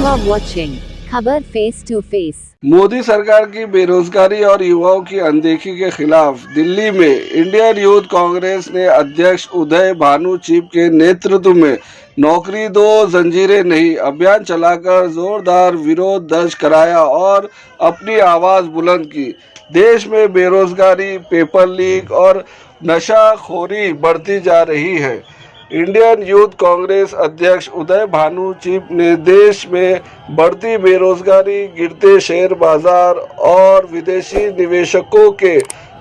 are watching खबर face to face. Modi सरकार की बेरोजगारी और युवाओं की अनदेखी के खिलाफ दिल्ली में इंडियन यूथ कांग्रेस ने अध्यक्ष उदय भानु चिप के नेतृत्व में नौकरी दो जंजीरें नहीं अभियान चलाकर जोरदार विरोध दर्ज कराया और अपनी आवाज बुलंद की। देश में बेरोजगारी, पेपर लीक और नशाखोरी बढ़ती जा रही है। इंडियन यूथ कांग्रेस अध्यक्ष उदय भानु चिप ने देश में बढ़ती बेरोजगारी, गिरते शेयर बाजार और विदेशी निवेशकों के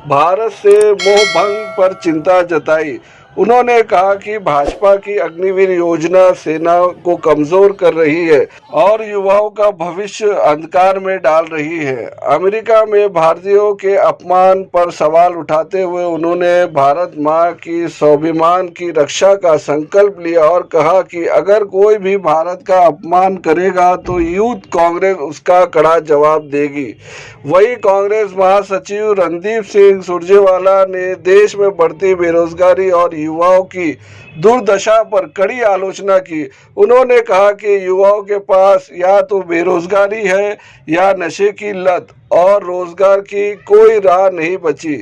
भारत से मोह भंग पर चिंता जताई। उन्होंने कहा कि भाजपा की अग्निवीर योजना सेना को कमजोर कर रही है और युवाओं का भविष्य अंधकार में डाल रही है। अमेरिका में भारतीयों के अपमान पर सवाल उठाते हुए उन्होंने भारत मां की स्वाभिमान की रक्षा का संकल्प लिया और कहा कि अगर कोई भी भारत का अपमान करेगा तो यूथ कांग्रेस उसका कड़ा जवाब देगी। वहीं कांग्रेस महासचिव रणदीप सिंह सुरजेवाला ने देश में बढ़ती बेरोजगारी और युवाओं की दुर्दशा पर कड़ी आलोचना की। उन्होंने कहा कि युवाओं के पास या तो बेरोजगारी है या नशे की लत और रोजगार की कोई राह नहीं बची।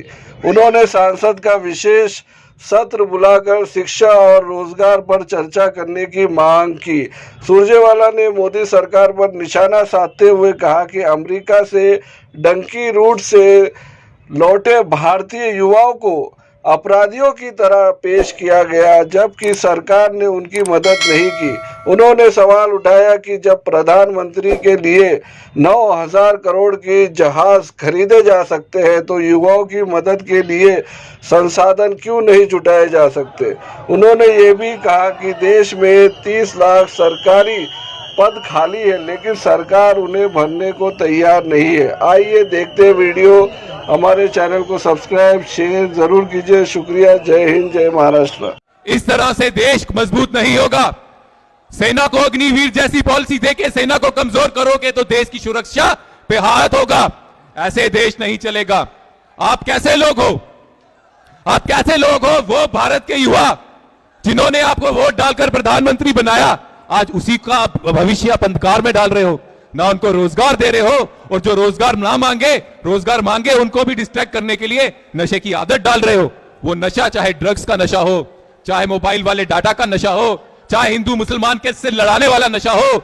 उन्होंने सांसद का विशेष सत्र बुलाकर शिक्षा और रोजगार पर चर्चा करने की मांग की। सुरजेवाला ने मोदी सरकार पर निशाना साधते हुए कहा कि अमेरिका से डंकी रूट से लौटे भारतीय युवाओं को अपराधियों की तरह पेश किया गया जबकि सरकार ने उनकी मदद नहीं की। उन्होंने सवाल उठाया कि जब प्रधानमंत्री के लिए 9,000 करोड़ के जहाज खरीदे जा सकते हैं तो युवाओं की मदद के लिए संसाधन क्यों नहीं जुटाए जा सकते। उन्होंने ये भी कहा कि देश में 30 लाख सरकारी पद खाली है लेकिन सरकार उन्हें भरने को तैयार नहीं है। आइए देखते हैं वीडियो। हमारे चैनल को सब्सक्राइब शेयर जरूर कीजिए। शुक्रिया। जय हिंद, जय महाराष्ट्र। इस तरह से देश मजबूत नहीं होगा। सेना को अग्निवीर जैसी पॉलिसी देके सेना को कमजोर करोगे तो देश की सुरक्षा पे हाथ होगा। ऐसे देश नहीं चलेगा। आप कैसे लोग हो? आप कैसे लोग हो? वो भारत के युवा जिन्होंने आपको वोट डालकर प्रधानमंत्री बनाया, आज उसी का भविष्य आप अंधकार में डाल रहे हो। ना उनको रोजगार दे रहे हो और जो रोजगार रोजगार मांगे उनको भी डिस्ट्रैक्ट करने के लिए नशे की आदत डाल रहे हो। वो नशा चाहे ड्रग्स का नशा हो, चाहे मोबाइल वाले डाटा का नशा हो, चाहे हिंदू मुसलमान के से लड़ाने वाला नशा हो,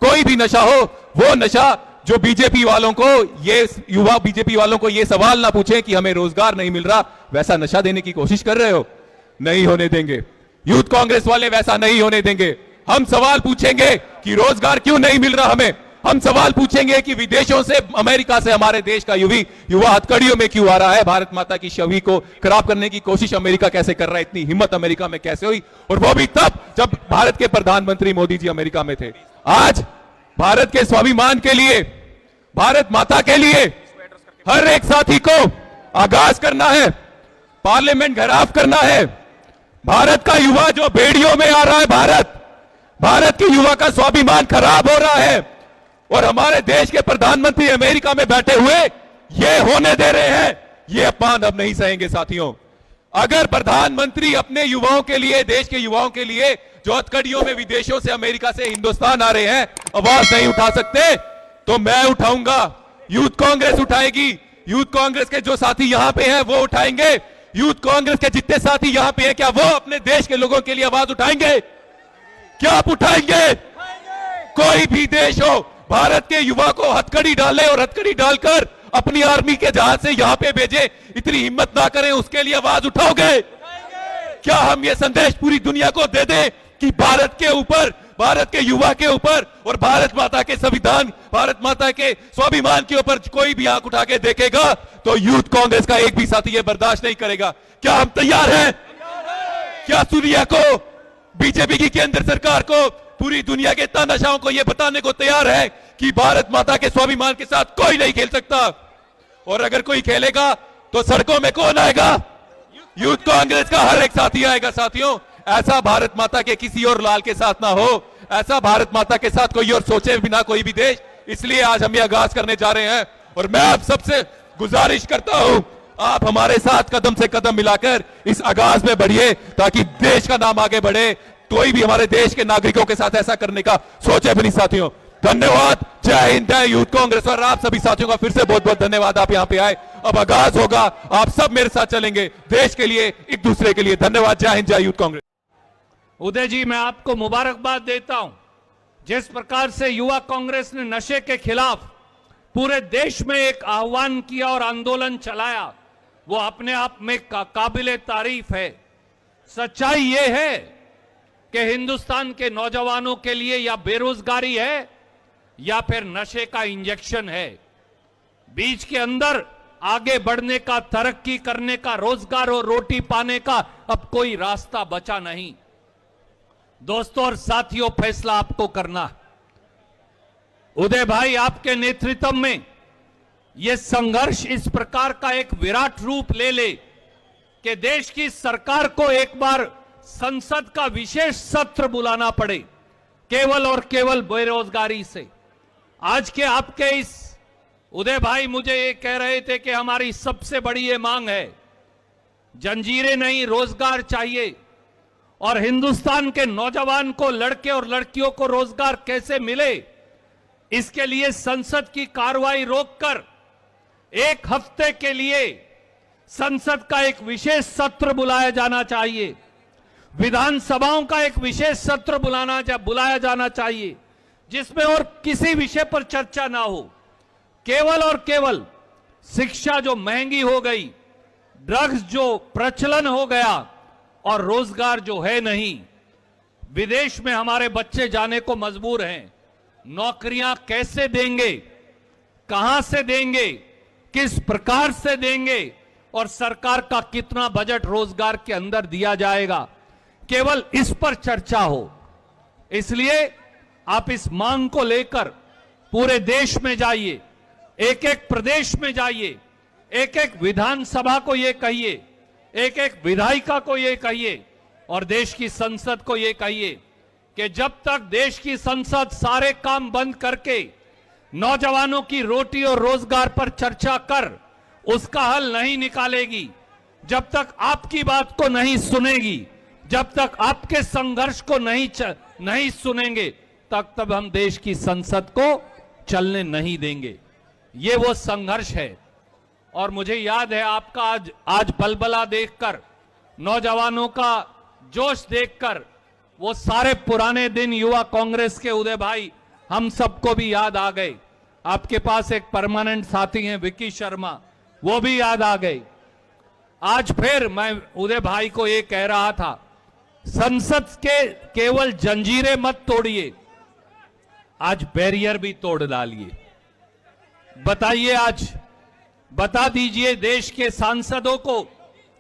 कोई भी नशा हो, वो नशा जो बीजेपी वालों को, ये युवा बीजेपी वालों को ये सवाल ना पूछे कि हमें रोजगार नहीं मिल रहा, वैसा नशा देने की कोशिश कर रहे हो। नहीं होने देंगे। यूथ कांग्रेस वाले वैसा नहीं होने देंगे। हम सवाल पूछेंगे कि रोजगार क्यों नहीं मिल रहा हमें। हम सवाल पूछेंगे कि विदेशों से, अमेरिका से हमारे देश का युवा हथकड़ियों में क्यों आ रहा है। भारत माता की छवि को खराब करने की कोशिश अमेरिका कैसे कर रहा है। इतनी हिम्मत अमेरिका में कैसे हुई, और वो भी तब जब भारत के प्रधानमंत्री मोदी जी अमेरिका में थे। आज भारत के स्वाभिमान के लिए, भारत माता के लिए हर एक साथी को आगाज करना है, पार्लियामेंट घेराव करना है। भारत का युवा जो बेड़ियों में आ रहा है, भारत के युवा का स्वाभिमान खराब हो रहा है और हमारे देश के प्रधानमंत्री अमेरिका में बैठे हुए ये होने दे रहे हैं। ये अपमान अब नहीं सहेंगे साथियों। अगर प्रधानमंत्री अपने युवाओं के लिए, देश के युवाओं के लिए जो हथकड़ियों में विदेशों से, अमेरिका से हिंदुस्तान आ रहे हैं, आवाज नहीं उठा सकते तो मैं उठाऊंगा, यूथ कांग्रेस उठाएगी। यूथ कांग्रेस के जो साथी यहां पे हैं वो उठाएंगे। यूथ कांग्रेस के जितने साथी यहां पे हैं, क्या वो अपने देश के लोगों के लिए आवाज उठाएंगे? क्या आप उठाएंगे? कोई भी देश हो, भारत के युवा को हथकड़ी डाले और हथकड़ी डालकर अपनी आर्मी के जहाज से यहां पे भेजे, इतनी हिम्मत ना करें, उसके लिए आवाज उठाओगे? क्या हम ये संदेश पूरी दुनिया को दे दें कि भारत के ऊपर, भारत के युवा के ऊपर और भारत माता के संविधान, भारत माता के स्वाभिमान के ऊपर कोई भी आंख उठा के देखेगा तो यूथ कांग्रेस का एक भी साथी ये बर्दाश्त नहीं करेगा। क्या हम तैयार हैं? क्या सूर्या को, बीजेपी की केंद्र सरकार को, पूरी दुनिया के तानाशाहों को यह बताने को तैयार है कि भारत माता के स्वाभिमान के साथ कोई नहीं खेल सकता, और अगर कोई खेलेगा तो सड़कों में कौन आएगा? यूथ कांग्रेस का हर एक साथी आएगा। साथियों, ऐसा भारत माता के किसी और लाल के साथ ना हो, ऐसा भारत माता के साथ कोई और सोचे बिना कोई भी देश। इसलिए आज हम ये आगाज करने जा रहे हैं और मैं आप सबसे गुजारिश करता हूं, आप हमारे साथ कदम से कदम मिलाकर इस आगाज में बढ़िए ताकि देश का नाम आगे बढ़े। कोई भी हमारे देश के नागरिकों के साथ ऐसा करने का सोचे भी नहीं। साथियों, धन्यवाद। जय हिंद, जय यूथ कांग्रेस। और आप सभी साथियों का फिर से बहुत बहुत धन्यवाद, आप यहां पे आए। अब आगाज होगा, आप सब मेरे साथ चलेंगे देश के लिए, एक दूसरे के लिए। धन्यवाद। जय हिंद, जय यूथ कांग्रेस। उदय जी, मैं आपको मुबारकबाद देता हूं। जिस प्रकार से युवा कांग्रेस ने नशे के खिलाफ पूरे देश में एक आह्वान किया और आंदोलन चलाया, वो अपने आप में काबिले तारीफ है। सच्चाई ये है कि हिंदुस्तान के नौजवानों के लिए या बेरोजगारी है या फिर नशे का इंजेक्शन है। बीच के अंदर आगे बढ़ने का, तरक्की करने का, रोजगार और रोटी पाने का अब कोई रास्ता बचा नहीं। दोस्तों और साथियों, फैसला आपको करना। उदय भाई, आपके नेतृत्व में यह संघर्ष इस प्रकार का एक विराट रूप ले ले कि देश की सरकार को एक बार संसद का विशेष सत्र बुलाना पड़े, केवल और केवल बेरोजगारी से। आज के आपके इस उदय भाई मुझे ये कह रहे थे कि हमारी सबसे बड़ी ये मांग है, जंजीरें नहीं, रोजगार चाहिए। और हिंदुस्तान के नौजवान को, लड़के और लड़कियों को रोजगार कैसे मिले, इसके लिए संसद की कार्रवाई रोककर एक हफ्ते के लिए संसद का एक विशेष सत्र बुलाया जाना चाहिए। विधानसभाओं का एक विशेष सत्र बुलाया जाना चाहिए, जिसमें और किसी विषय पर चर्चा ना हो। केवल और केवल शिक्षा जो महंगी हो गई, ड्रग्स जो प्रचलन हो गया और रोजगार जो है नहीं। विदेश में हमारे बच्चे जाने को मजबूर हैं। नौकरियां कैसे देंगे, कहां से देंगे, किस प्रकार से देंगे और सरकार का कितना बजट रोजगार के अंदर दिया जाएगा, केवल इस पर चर्चा हो। इसलिए आप इस मांग को लेकर पूरे देश में जाइए, एक एक प्रदेश में जाइए, एक एक विधानसभा को ये कहिए, एक एक विधायिका को ये कहिए और देश की संसद को ये कहिए कि जब तक देश की संसद सारे काम बंद करके नौजवानों की रोटी और रोजगार पर चर्चा कर उसका हल नहीं निकालेगी, जब तक आपकी बात को नहीं सुनेगी, जब तक आपके संघर्ष को नहीं सुनेंगे, तब हम देश की संसद को चलने नहीं देंगे। ये वो संघर्ष है। और मुझे याद है आपका आज बलबला देखकर, नौजवानों का जोश देखकर, वो सारे पुराने दिन युवा कांग्रेस के उदय भाई हम सबको भी याद आ गए। आपके पास एक परमानेंट साथी हैं विकी शर्मा, वो भी याद आ गए। आज फिर मैं उदय भाई को ये कह रहा था, संसद के केवल जंजीरें मत तोड़िए, आज बैरियर भी तोड़ डालिए। बताइए, आज बता दीजिए देश के सांसदों को,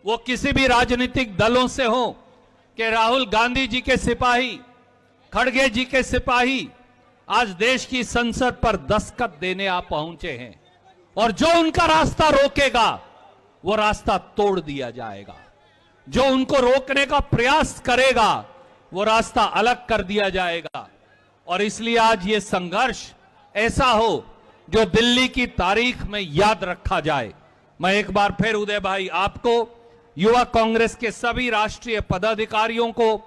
वो किसी भी राजनीतिक दलों से हो, कि राहुल गांधी जी के सिपाही, खड़गे जी के सिपाही आज देश की संसद पर दस्तखत देने आप पहुंचे हैं और जो उनका रास्ता रोकेगा वो रास्ता तोड़ दिया जाएगा, जो उनको रोकने का प्रयास करेगा वो रास्ता अलग कर दिया जाएगा। और इसलिए आज ये संघर्ष ऐसा हो जो दिल्ली की तारीख में याद रखा जाए। मैं एक बार फिर उदय भाई आपको, युवा कांग्रेस के सभी राष्ट्रीय पदाधिकारियों को,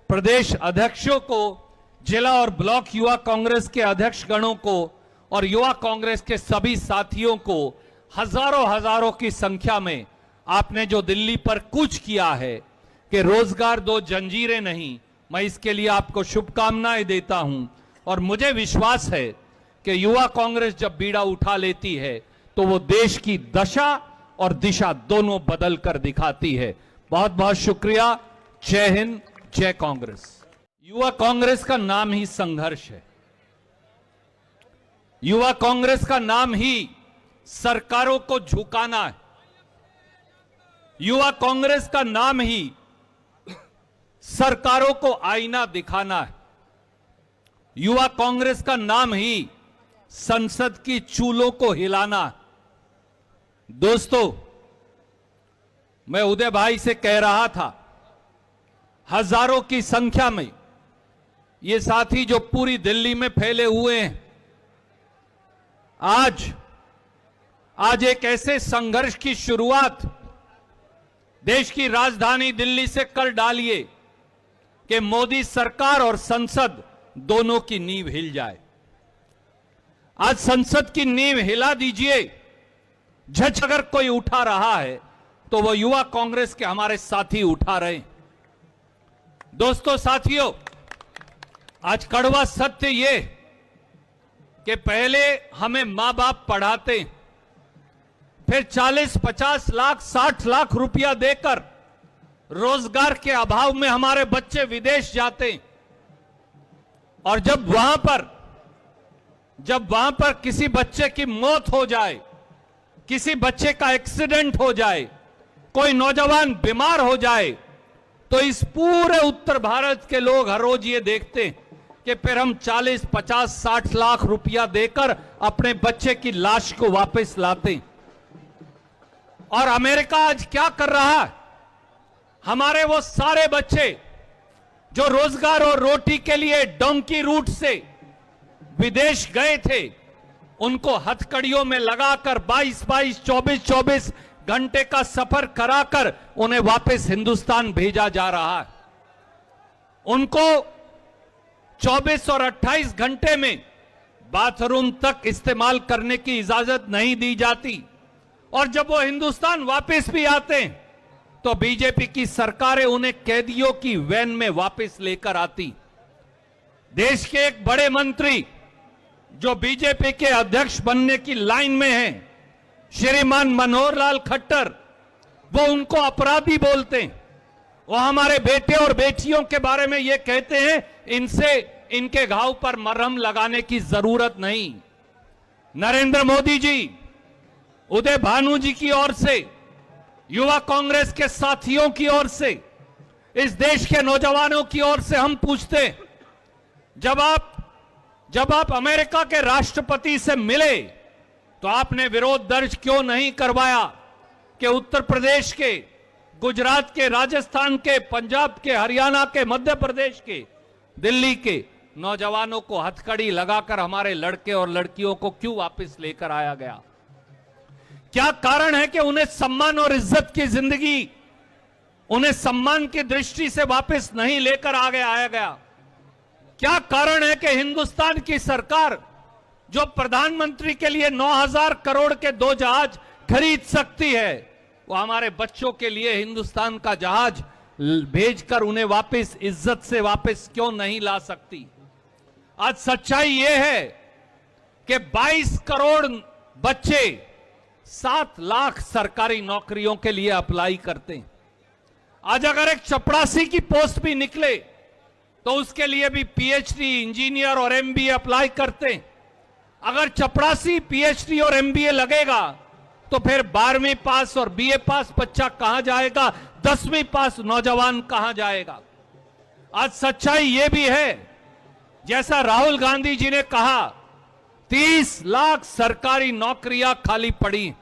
प्रदेश अध्यक्षों को, जिला और ब्लॉक युवा कांग्रेस के अध्यक्ष गणों को और युवा कांग्रेस के सभी साथियों को हजारों की संख्या में आपने जो दिल्ली पर कूच किया है कि रोजगार दो, जंजीरें नहीं, मैं इसके लिए आपको शुभकामनाएं देता हूं। और मुझे विश्वास है कि युवा कांग्रेस जब बीड़ा उठा लेती है तो वो देश की दशा और दिशा दोनों बदल कर दिखाती है। बहुत बहुत शुक्रिया। जय हिंद, जय कांग्रेस। युवा कांग्रेस का नाम ही संघर्ष है। युवा कांग्रेस का नाम ही सरकारों को झुकाना है। युवा कांग्रेस का नाम ही सरकारों को आईना दिखाना है। युवा कांग्रेस का नाम ही संसद की चूलों को हिलाना है। दोस्तों, मैं उदय भाई से कह रहा था, हजारों की संख्या में ये साथी जो पूरी दिल्ली में फैले हुए हैं, आज एक ऐसे संघर्ष की शुरुआत देश की राजधानी दिल्ली से कर डालिए कि मोदी सरकार और संसद दोनों की नींव हिल जाए। आज संसद की नींव हिला दीजिए। झट अगर कोई उठा रहा है तो वो युवा कांग्रेस के हमारे साथी उठा रहे हैं। दोस्तों, साथियों, आज कड़वा सत्य ये कि पहले हमें मां बाप पढ़ाते, फिर 40, 50 लाख, 60 लाख रुपया देकर रोजगार के अभाव में हमारे बच्चे विदेश जाते, और जब वहां पर किसी बच्चे की मौत हो जाए, किसी बच्चे का एक्सीडेंट हो जाए, कोई नौजवान बीमार हो जाए, तो इस पूरे उत्तर भारत के लोग हर रोज ये देखते कि फिर हम 40, 50, 60 लाख रुपया देकर अपने बच्चे की लाश को वापस लाते। और अमेरिका आज क्या कर रहा है? हमारे वो सारे बच्चे जो रोजगार और रोटी के लिए डोंकी रूट से विदेश गए थे, उनको हथकड़ियों में लगाकर 22-22, 24-24 घंटे का सफर कराकर उन्हें वापस हिंदुस्तान भेजा जा रहा है। उनको 24 और 28 घंटे में बाथरूम तक इस्तेमाल करने की इजाजत नहीं दी जाती, और जब वो हिंदुस्तान वापस भी आते हैं तो बीजेपी की सरकारें उन्हें कैदियों की वैन में वापस लेकर आती। देश के एक बड़े मंत्री जो बीजेपी के अध्यक्ष बनने की लाइन में हैं, श्रीमान मनोहर लाल खट्टर, वो उनको अपराधी बोलते हैं। वो हमारे बेटे और बेटियों के बारे में ये कहते हैं, इनके घाव पर मरहम लगाने की जरूरत नहीं। नरेंद्र मोदी जी, उदय भानु जी की ओर से, युवा कांग्रेस के साथियों की ओर से, इस देश के नौजवानों की ओर से हम पूछते हैं, जब आप अमेरिका के राष्ट्रपति से मिले तो आपने विरोध दर्ज क्यों नहीं करवाया कि उत्तर प्रदेश के, गुजरात के, राजस्थान के, पंजाब के, हरियाणा के, मध्य प्रदेश के, दिल्ली के नौजवानों को हथकड़ी लगाकर हमारे लड़के और लड़कियों को क्यों वापस लेकर आया गया? क्या कारण है कि उन्हें सम्मान और इज्जत की जिंदगी, उन्हें सम्मान की दृष्टि से वापस नहीं लेकर आया गया? क्या कारण है कि हिंदुस्तान की सरकार जो प्रधानमंत्री के लिए 9,000 करोड़ के 2 जहाज खरीद सकती है, वो हमारे बच्चों के लिए हिंदुस्तान का जहाज भेजकर उन्हें वापस इज्जत से वापस क्यों नहीं ला सकती? आज सच्चाई यह है कि 22 करोड़ बच्चे 7 लाख सरकारी नौकरियों के लिए अप्लाई करते हैं। आज अगर एक चपरासी की पोस्ट भी निकले तो उसके लिए भी पीएचडी, इंजीनियर और एमबीए अप्लाई करते हैं। अगर चपरासी, पीएचडी और एमबीए लगेगा तो फिर 12वीं पास और बीए पास बच्चा कहां जाएगा? 10वीं पास नौजवान कहां जाएगा? आज सच्चाई यह भी है, जैसा राहुल गांधी जी ने कहा, 30 लाख सरकारी नौकरियां खाली पड़ी।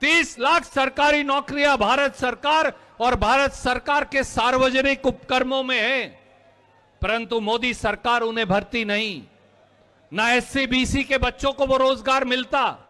30 लाख सरकारी नौकरियां भारत सरकार और भारत सरकार के सार्वजनिक उपक्रमों में है, परंतु मोदी सरकार उन्हें भरती नहीं। ना एससी बीसी के बच्चों को वो रोजगार मिलता,